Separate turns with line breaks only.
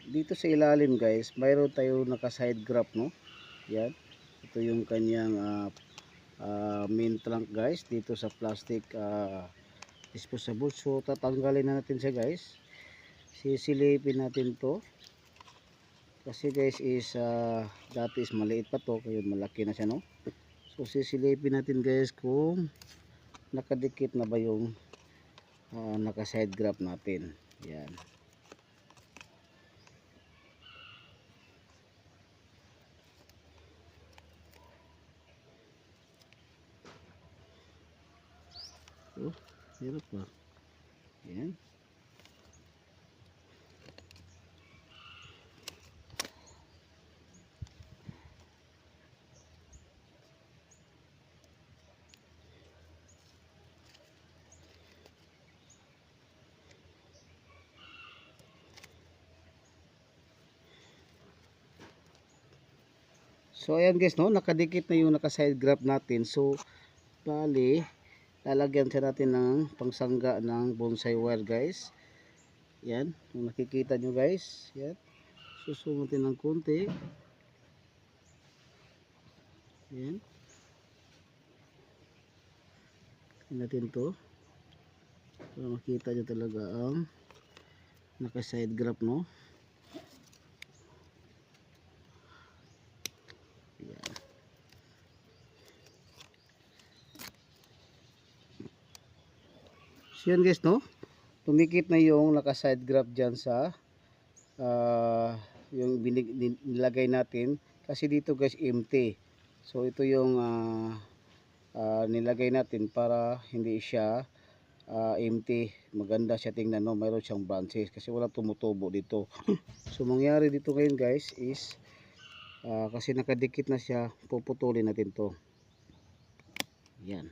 dito sa ilalim guys, mayroon tayo naka side grab, no? Yan. Ito yung kanyang main trunk guys, dito sa plastic disposable. So tatanggalin na natin siya guys. Sisilipin natin to. Kasi guys is dati is maliit pa to, ngayon malaki na siya, no? So sisilipin natin guys kung nakadikit na ba yung naka side grab natin. Yan. Oh, hirap pa. Yan. So ayan guys, no, nakadikit na yung naka side grab natin. So bali lalagyan siya natin ng pangsangga ng bonsai wire guys. Yan, kung nakikita nyo guys, yan. Susungutin ng konti. Yan. Natin to para makita nyo talaga ang naka side grab, no? Yan. So yan guys, no, tumikit na yung naka side grab dyan sa yung nilagay natin, kasi dito guys empty. So ito yung nilagay natin para hindi siya empty, maganda siya tingnan, no? Mayroon siyang branches kasi wala tumutubo dito. So mangyari dito ngayon guys is kasi nakadikit na siya, puputulin natin to. Yan.